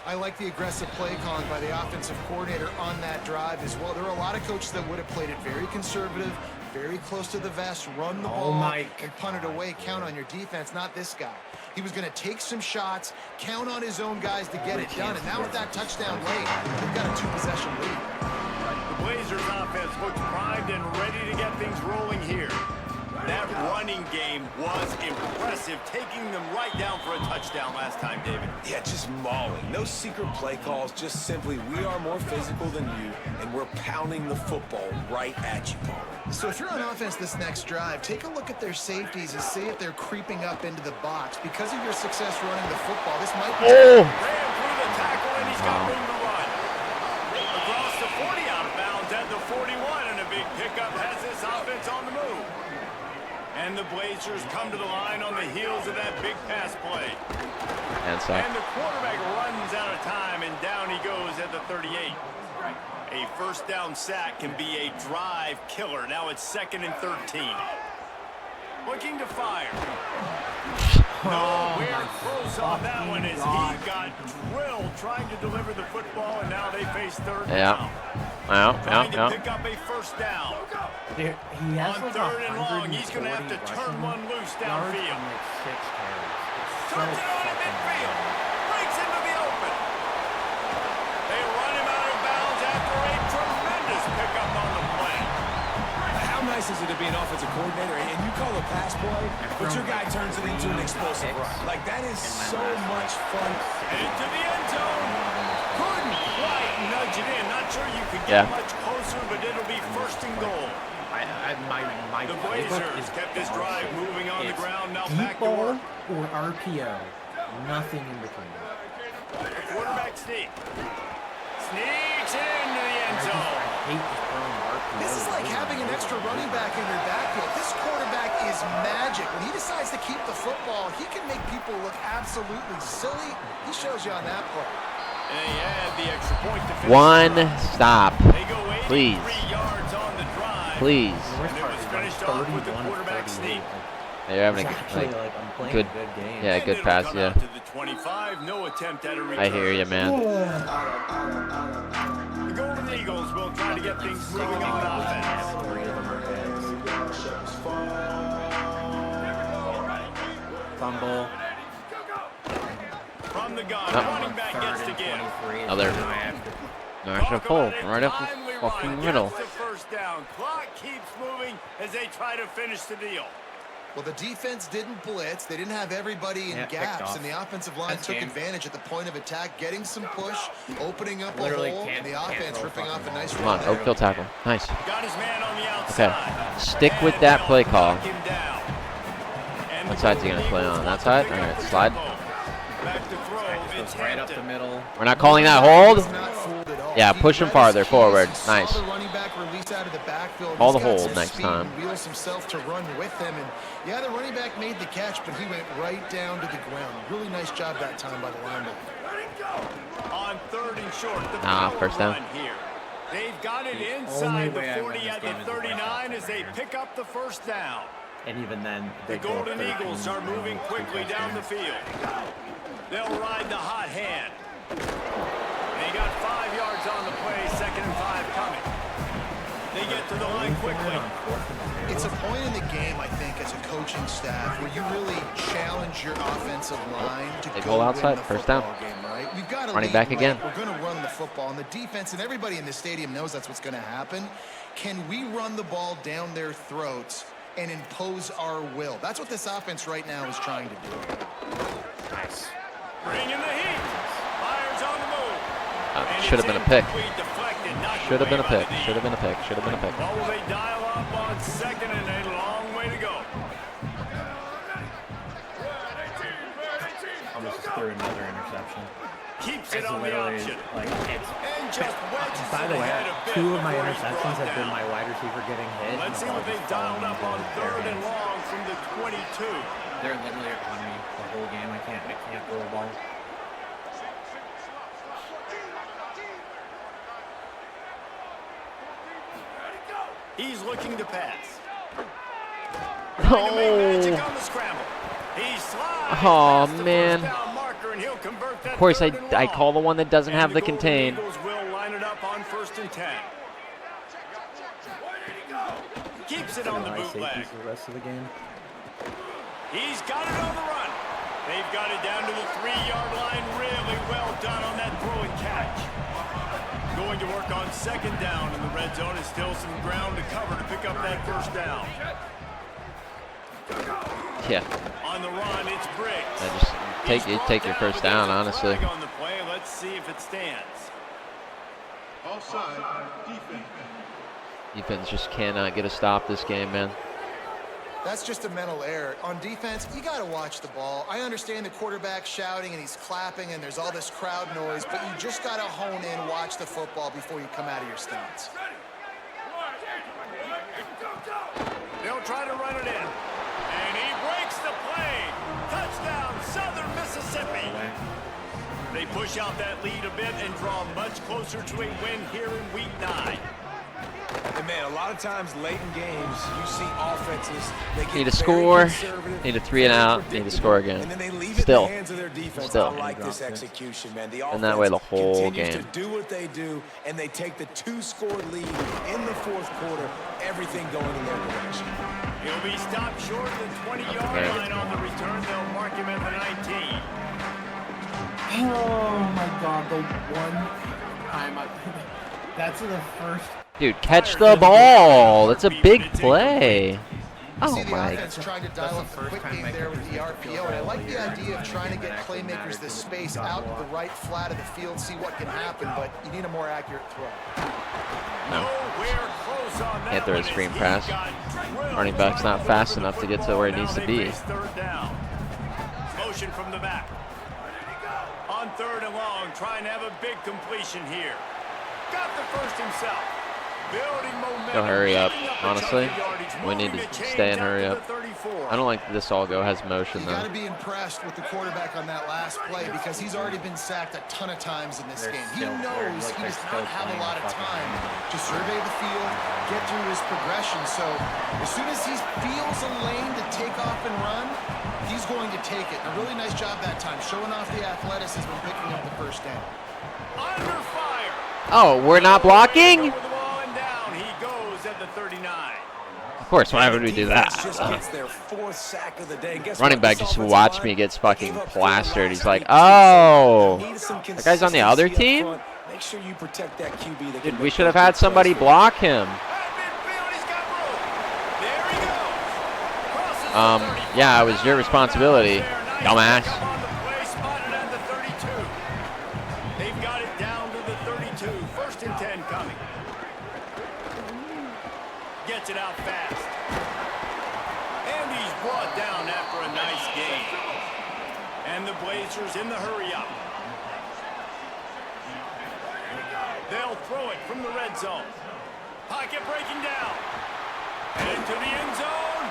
I like the aggressive play calling by the offensive coordinator on that drive as well. There are a lot of coaches that would have played it very conservative, very close to the vest, run the ball, and punt it away. Count on your defense, not this guy. He was going to take some shots, count on his own guys to get it done. And now with that touchdown late, they've got a 2-possession lead. The Blazers offense looks primed and ready to get things rolling here. That running game was impressive, taking them right down for a touchdown last time, David. Yeah, just mauling. No secret play calls, just simply we are more physical than you, and we're pounding the football right at you, Paul. So if you're on offense this next drive, take a look at their safeties and see if they're creeping up into the box. Because of your success running the football, this might be... Ran through the tackle, and he's got room to run. Across the 40 out of bounds at the 41, and a big pickup has this offense on the move. And the Blazers come to the line on the heels of that big pass play. And so. And the quarterback runs out of time, and down he goes at the 38. A first down sack can be a drive killer. Now it's 2nd and 13. Looking to fire. Nowhere close on that one as he got drilled trying to deliver the football, and now they face 3rd down. Trying to pick up a first down. Dude, he has On like 3rd and long, he's going to have to turn one loose downfield. Turns it on in midfield. Breaks into the open. They run him out of bounds after a tremendous pickup on the play. How nice is it to be an offensive coordinator and you call a pass play, but your guy turns it into an explosive run? Like, that is so much fun. Into the end zone. Couldn't quite nudge it in. Not sure you could get much closer, but it'll be 1st and goal. The Blazers kept this drive moving on the ground. Now back to work. Or RPO. Nothing in between. The quarterback sneak. Sneaks into the end zone. I hate just throwing RPO. This is like having an extra running back in your backfield. This quarterback is magic. When he decides to keep the football, he can make people look absolutely silly. He shows you on that play. And they add the extra point to finish. One stop. They go 83 Please. yards on the drive. Please. And it was finished off with the quarterback sneak. You're having a good, game. yeah, good pass, yeah. To the 25, no attempt at a return. I hear you, man. The Golden Eagles will try to get things moving on offense. Fumble. From the gun, Yep. running back gets to give. Another national pull right up the fucking middle. Gets the first down. Clock keeps moving as they try to finish the deal. Well, the defense didn't blitz. They didn't have everybody in gaps, and the offensive line took advantage at the point of attack, getting some push, opening up a hole, and the offense ripping off a nice Come on, run. Oakville tackle. Nice. Got his man on the outside. Okay, stick with that play call. Knock him down. And What the side's he Golden gonna play Eagles on? want That side? to pick up Alright, the slide. tempo. Back to throw. It's Right up the Hampton. middle. We're not calling that hold. He's not fooled at all. Yeah, He push him read farther his keys. forward. He saw Nice. the running back release out of the backfield. Call He's the got hold some next speed time. and wheels himself to run with him. And yeah, the running back made the catch, but he went right down to the ground. Really nice job that time by the linebacker. On 3rd and short, the Nah, power first down. run here. They've got it only inside the way I win 40 this at the game is if I 39 stop as they pick up the first down. And even then, The they go Golden 13 Eagles are moving and quickly two down the touchdowns. field. They'll ride the hot hand. They got 5 yards on the play, 2nd and 5 coming. They get to the line quickly. It's a point in the game, I think, as a coaching staff, where you really challenge your offensive line to They go go outside, win the first down. football game, right? We've got a Running lead, back right? again. We're going to run the football, and the defense and everybody in the stadium knows that's what's going to happen. Can we run the ball down their throats and impose our will? That's what this offense right now is trying to do. Nice. Bringing the heat. Fires on the move. Should have been a pick. Deflected, knocked Should have been a away by pick. the knee. Should have been a pick. Should have been a pick. What will they dial up on second and a long way to go? Almost threw another interception. Keeps it It's on the literally option. like it's. And just wedges By the it way, ahead a bit 2 of my before he's interceptions brought have been down. my wide receiver getting hit. Let's see and the what ball they've just dialed falling up into on their third and hands. long from the 22. They're literally on me the whole game. I can't throw a ball. He's looking to pass. Trying to make magic on the scramble. He slides Oh, past the man. first down marker, and he'll convert that Of course, third and I long. call the one that doesn't And have the Golden contain. Eagles will line it up on 1st and 10. Keeps it on the bootleg. For the rest of the game. He's got it on the run. They've got it down to the 3-yard line. Really well done on that throw and catch. Going to work on 2nd down in the red zone. Is still some ground to cover to pick up that first down. Yeah. On the run, it's Briggs. Take your first down, honestly. On the play. Let's see if it stands. Offside, defense. Defense just cannot get a stop this game, man. That's just a mental error. On defense, you got to watch the ball. I understand the quarterback shouting and he's clapping and there's all this crowd noise, but you just got to hone in, watch the football before you come out of your stance. They'll try to run it in. And he breaks the play. Touchdown, Southern Mississippi. They push out that lead a bit and draw much closer to a win here in Week 9. And man, a lot of times late in games, you see offenses. They get Need a very score. conservative, Need a 3 and very out. Need to predictable, score again. And then they leave Still. it in the hands of their defense. Still. I like this execution, man. The offense And that way the whole continues game. to do what they do, and they take the 2-score lead in the 4th quarter. Everything going in their direction. He'll be stopped short of the 20-yard Okay. line on the return. They'll mark him at the 19. Oh my God! The one time that's the first. Dude, catch the ball. That's a big play. Oh See the my. offense trying to dial up the quick game there with the RPO, and I like the idea of trying to get playmakers this space out to the right flat of the field, see what can happen, but you need a more accurate throw. Nowhere close on that Can't throw a one as screen he pass. got drilled Running back's not across fast the enough to get to football. where it Now needs to they be. face 3rd down. Motion from the back. On 3rd and long, trying to have a big completion here. Got the first himself. Building momentum. Go hurry up. building a Honestly, chunk of yardage, we need moving to the chains stay and out hurry to up. the 34. I don't like this all go has motion You got though. to be impressed with the quarterback on that last play because he's already been sacked a ton of times in this game. He knows he does not have a lot of time to survey the field, get through his progression. So as soon as he feels a lane to take off and run, he's going to take it. A really nice job that time, showing off the athleticism and picking up the first down. Under fire. Oh, we're not blocking? With the ball and down, he goes at the 39. Of course, why would we do that? Defense just gets their 4th sack of the day. Guess Running what? back This just offensive watched line me get fucking gave up 4 plastered. last He's like, week. oh. Need some That guy's on the other consistency up team? front. Make sure you protect that QB. that Dude, can we make should have those had big somebody plays for you. block him. At midfield, he's got room. There he goes. Crosses the 35. Yeah, it was your responsibility, Nice dumbass. pickup on the play, spotted at the 32. They've got it down to the 32. 1st and 10 coming. Gets it out fast. And he's brought down after a nice gain. And the Blazers in the hurry up. They'll throw it from the red zone. Pocket breaking down. Into the end zone.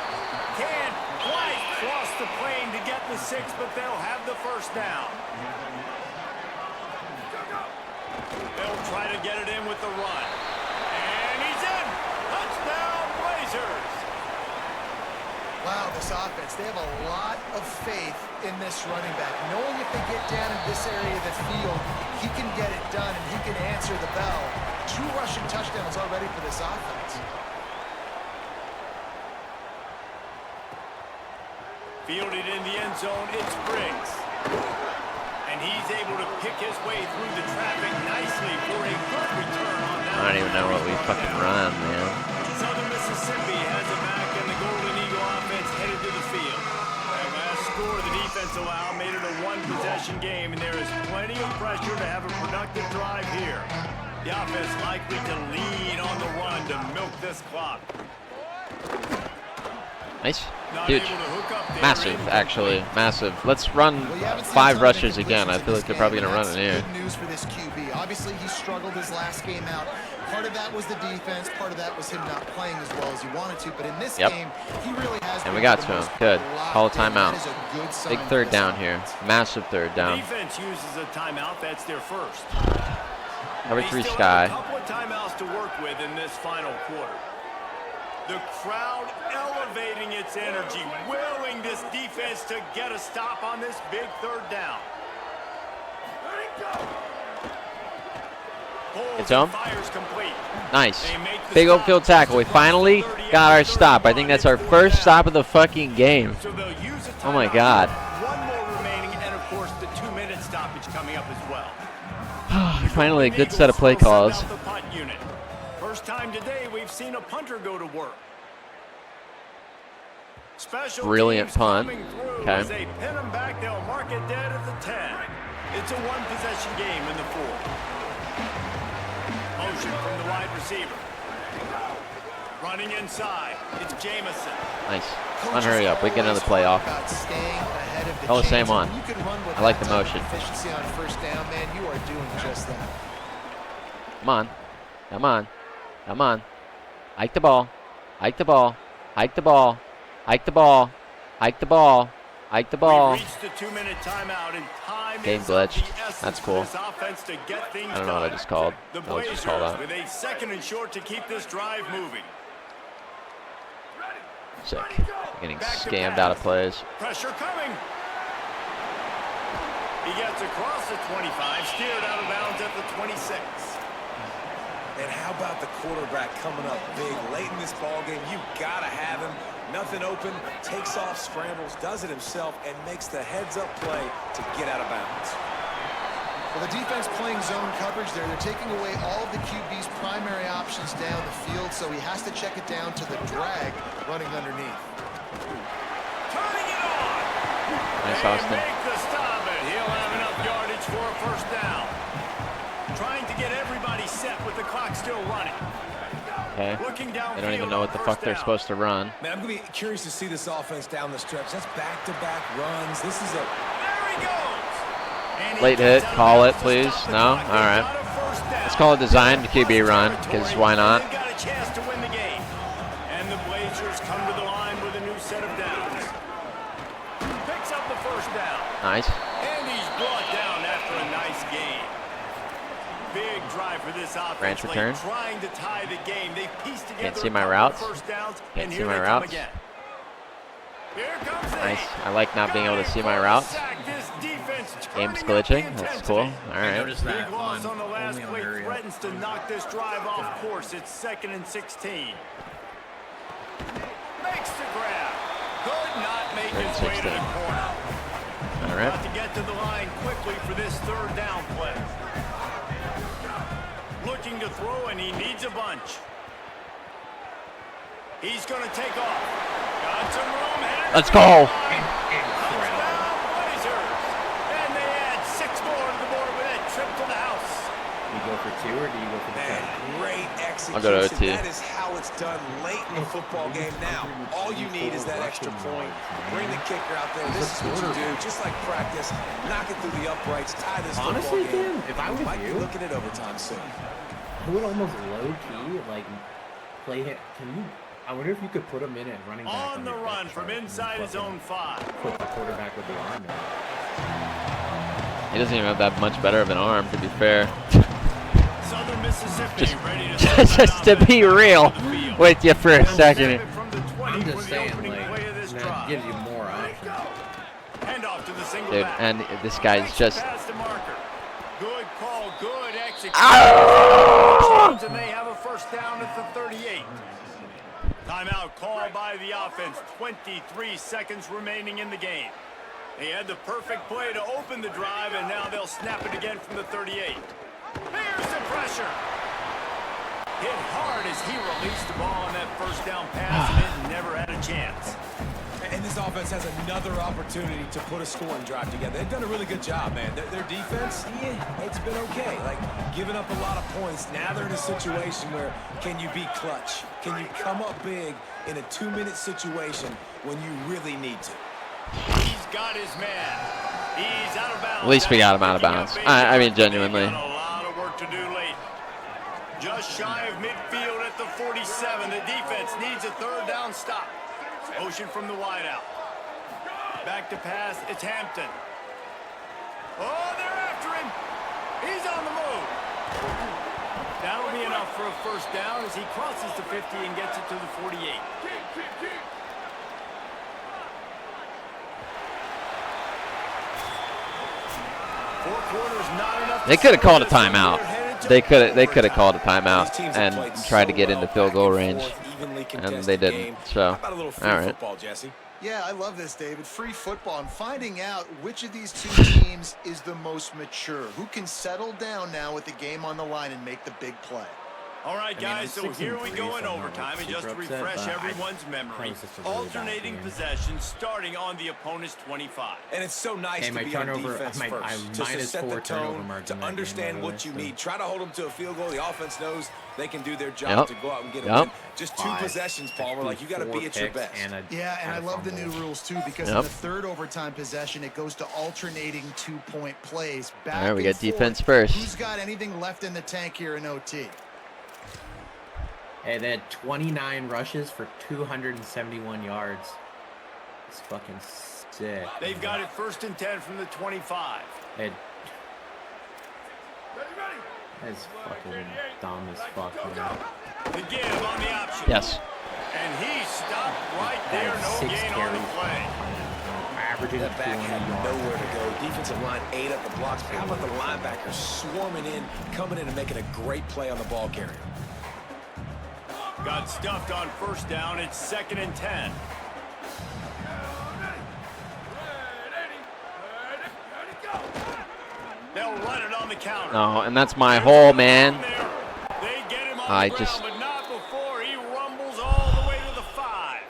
Can't quite cross the plane to get the 6, but they'll have the first down. They'll try to get it in with the run. And he's in. Touchdown, Blazers. Wow, this offense, they have a lot of faith in this running back. Knowing if they get down in this area of the field, he can get it done and he can answer the bell. 2 rushing touchdowns already for this offense. Fielded in the end zone, it's Briggs. And he's able to pick his way through the traffic nicely for a good return on that. I don't even know what we fucking run, man. Southern Mississippi has it back, and the Golden Eagle offense headed to the field. That last score the defense allowed made it a 1-possession game, and there is plenty of pressure to have a productive drive here. The offense likely to lean on the run to milk this clock. Nice. Not Huge. able to hook up there. Massive, actually. Massive. Let's run 5 rushes again. I feel like they're probably going to run it here. Good news for this QB. Obviously, he struggled his last game out. Part of that was the defense. Part of that was him not playing as well as he wanted to. But in this game, he really has. And we got to him. Good. Call a timeout. Big 3rd down here. Massive 3rd down. Defense uses a timeout. That's their first. Cover 3 They still Sky. have a couple of timeouts to work with in this final quarter. The crowd elevating its energy, willing this defense to get a stop on this big 3rd down. It's home. Fires complete. Nice. They make the Big old stop. field tackle. We finally got our stop. I think that's our first stop of the fucking game. So they'll use a Oh my timeout. God. One more remaining, and of course the 2-minute stoppage coming up as well. Finally, a good set of play Eagles will calls. send out the punt unit. First time today we've seen a punter go to work. Special Brilliant teams punt. coming through. Okay. As they pin them back, they'll mark it dead at the 10. It's a 1-possession game in the 4th. Motion from the wide receiver. Running inside. It's Jamison. Nice. Come on, hurry up. We get another play off. Oh, the same one. I like the motion. Efficiency on 1st down, man. You are doing just that. Come on. Come on. Come on. Hike the ball. Hike the ball. Hike the ball. Hike the ball. Hike the ball. Hike the ball. We've reached the 2-minute timeout, and time Game is glitched. of the essence That's for cool. this offense to get things I don't know what I done. just called. The That was just Blazers called out. with a 2nd and short to keep this drive moving. Sick. Getting Back to scammed pass. out of plays. Pressure coming. He gets across the 25, steered out of bounds at the 26. And how about the quarterback coming up big late in this ball game? You gotta have him. Nothing open, takes off, scrambles, does it himself, and makes the heads-up play to get out of bounds. Well, the defense playing zone coverage there. They're taking away all of the QB's primary options down the field, so he has to check it down to the drag running underneath. Turning it on. Nice, They Austin. make the stop, and he'll have enough yardage for a 1st down. Trying to get everybody set with the clock still running. Okay. Looking down. They don't even know what the fuck they're supposed to run. Man, I'm going to be curious to see this offense down the stretch. That's back-to-back runs. This is a... There he goes. And he Late gets hit. out of Call it, bounds to please. stop the No? clock. All right. They've got a 1st down. Let's call it designed QB run, because why not? They've got a chance to win the game. And the Blazers come to the line with a new set of downs. Picks up the 1st down. Nice. And he's brought down after a nice game. Big drive for this offense. Branch return. Trying to tie the game. They pieced together see a my couple routes. of 1st downs, Can't and see here my they come routes. again. Here comes Nice. Zane. I like not being able to see my Got it routes. for a sack. This defense Game's turning up the glitching. That's cool. intensity. All right. noticed that Big loss on the last only on play hurry up. threatens to knock this drive off course. It's 2nd and 16. Makes the grab. Could not make his way to the 16. corner. All right. Got to get to the line quickly for this 3rd down play. Looking to throw, and he needs a bunch. He's going to take off. Got some room. Let's go. Touchdown, Blazers. And they add 6 more to the board with that trip to the house. Do you go for 2 or do you go for the Man, 10? great execution. I'll go to OT. That is how it's done late in the football game. Now, all you need is that extra point. Bring the kicker out there. This is what you do. Just like practice, knock it through the uprights, tie this Honestly, football game. Dan, if I was Might be you- looking at overtime soon. I would almost low-key, like, play hit. I wonder if you could put him in at running back. On the your run depth from chart and inside his fucking own 5. Put the quarterback with the arm in. He doesn't even have that much better of an arm, to be fair. Southern Mississippi Just, ready to just to be real with you for a second. From the 20 I'm for just the saying, opening like, play of this first And that drive. gives you more options. Hand off to the single Dude, back. and this guy's just. Pass to marker. Good call, good execution. Ah! And they have a first down at the 38. Timeout called by the offense. 23 seconds remaining in the game. They had the perfect play to open the drive, and now they'll snap it again from the 38. Here's the pressure. Hit hard as he released the ball on that first down pass, and it never had a chance. And this offense has another opportunity to put a scoring drive together. They've done a really good job, man. Their defense, yeah, it's been okay. Like, giving up a lot of points. Now they're in a situation where can you be clutch? Can you come up big in a 2-minute situation when you really need to? He's got his man. He's out of bounds. At least we got him out of bounds. I mean, genuinely. Got a lot of work to do late. Just shy of midfield at the 47. The defense needs a third down stop. Motion from the wideout. Back to pass. It's Hampton. Oh, they're after him. He's on the move. That'll be enough for a first down as he crosses the 50 and gets it to the 48. They could have called a timeout. They could have called a timeout and tried to get into field goal range, and they didn't. So, all right. Yeah, I love this, David. Free football. I'm finding out which of these two teams is the most mature. Who can settle down now with the game on the line and make the big play? All right, guys, so here we go in overtime, and just to refresh everyone's memory, alternating possessions starting on the opponent's 25. And it's so nice to be on defense first, just to set the tone, to understand what you need. Try to hold them to a field goal. The offense knows they can do their job to go out and get a win. Just 2 possessions, Palmer. Like, you got to be at your best. Yeah, and I love the new rules, too, because in the third overtime possession, it goes to alternating 2-point plays. All right, we got defense first. Who's got anything left in the tank here in OT? Hey, they had 29 rushes for 271 yards. It's fucking sick. They've got it 1st and 10 from the 25. That's fucking dumb as fuck, man. The give on the option. Yes. And he stopped right there. No gain on the play. Averaging that back had nowhere to go. Defensive line ate up the blocks. How about the linebackers swarming in, coming in and making a great play on the ball carrier? Got stuffed on 1st down. It's 2nd and 10. They'll run it on the counter. No, and that's my hole, man. They get him on I the just. ground, but not before he rumbles all the way to the 5.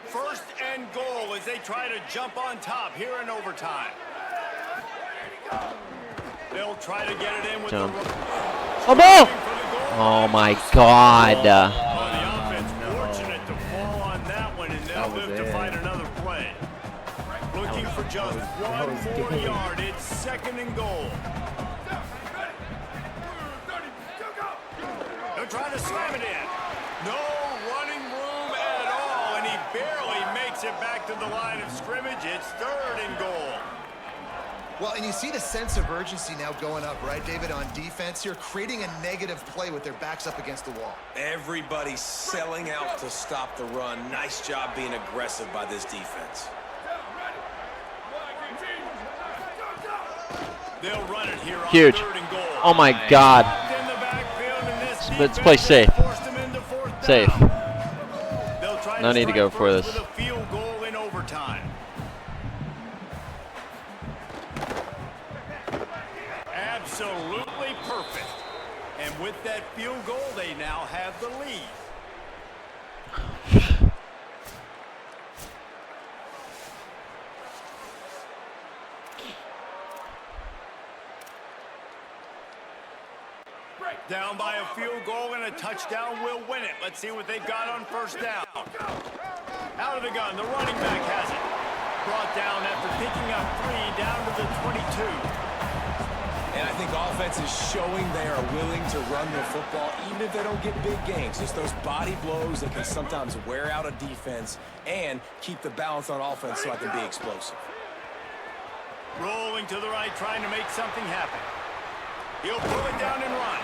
1st and goal as they try to jump on top here in overtime. They'll try to get it in with Jump. the Oh my God. the offense fortunate to fall on that one, and they'll live to find another play. Looking for just one more yard. It's 2nd and goal. They're trying to slam it in. No running room at all, and he barely makes it back to the line of scrimmage. It's 3rd and goal. Well, and you see the sense of urgency now going up, right, David, on defense here, creating a negative play with their backs up against the wall. Everybody's selling out to stop the run. Nice job being aggressive by this defense. They'll run it here on Huge. 3rd and goal. Oh my God. In the backfield, and this Let's play defense safe. forced them into 4th Safe. down. They'll try No need to go strike for first this. with a field goal in overtime. Absolutely perfect. And with that field goal, they now have the lead. Down by a field goal and a touchdown will win it. Let's see what they've got on 1st down. Out of the gun, the running back has it. Brought down after picking up 3 down to the 22. And I think offense is showing they are willing to run the football, even if they don't get big gains. Just those body blows that can sometimes wear out a defense and keep the balance on offense so I can be explosive. Rolling to the right, trying to make something happen. He'll pull it down and run.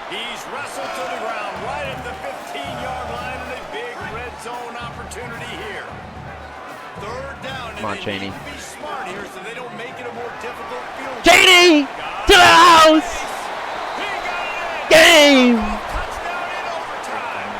He's wrestled to the ground right at the 15-yard line, and a big red zone opportunity here. Third down. Come on, and they Cheney. need to be smart here so they don't make it a more difficult field. Cheney to the house. He got it in. Game. Touchdown in overtime.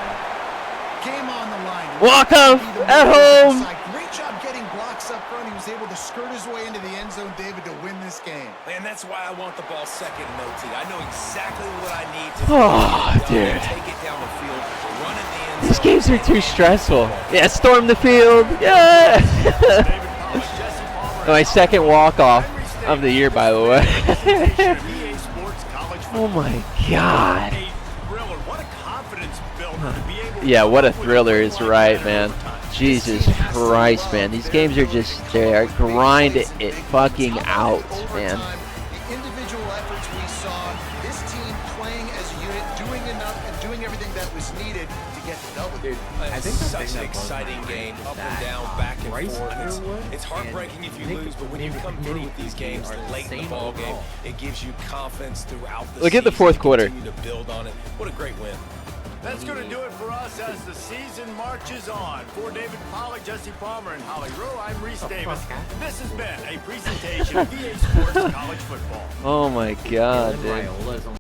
Game on the line. Walk off Be the at leader home. of the side. Great job getting blocks up front. He was able to skirt his way into the end zone, David, to win this game. And that's why I want the ball second in OT. I know exactly what I need to Oh, dude. take it down the field, run in the end These zone, games are and too get stressful. the ball. Yeah, storm the field. Yeah. David Pollock, Jesse Palmer, My second walk-off Henry of the year, by the way. presentation of EA Sports College Oh Football. my God. A thriller. What a confidence builder to be able to Yeah, what a come with thriller win is like right, that in man. overtime. Jesus Christ, man. These games are just, they are grind it fucking out, man. The individual efforts we saw, this team playing as a unit, doing enough and doing everything that was needed to get the W. Dude, I think the Such thing an that blows my exciting mind game, is up that, and down, back and Bryce forth. Underwood It's heartbreaking if you and lose, but when you Nick come through with these Nick games are the late in the same ball game, overall. it gives you confidence throughout the Look at the season. fourth You quarter. continue to build on it. What a great win. That's going to do it for us as the season marches on. For David Pollock, Jesse Palmer, and Holly Rowe, I'm Reese Davis. This has been a presentation of EA Sports College Football. Oh my God, dude. Raiola is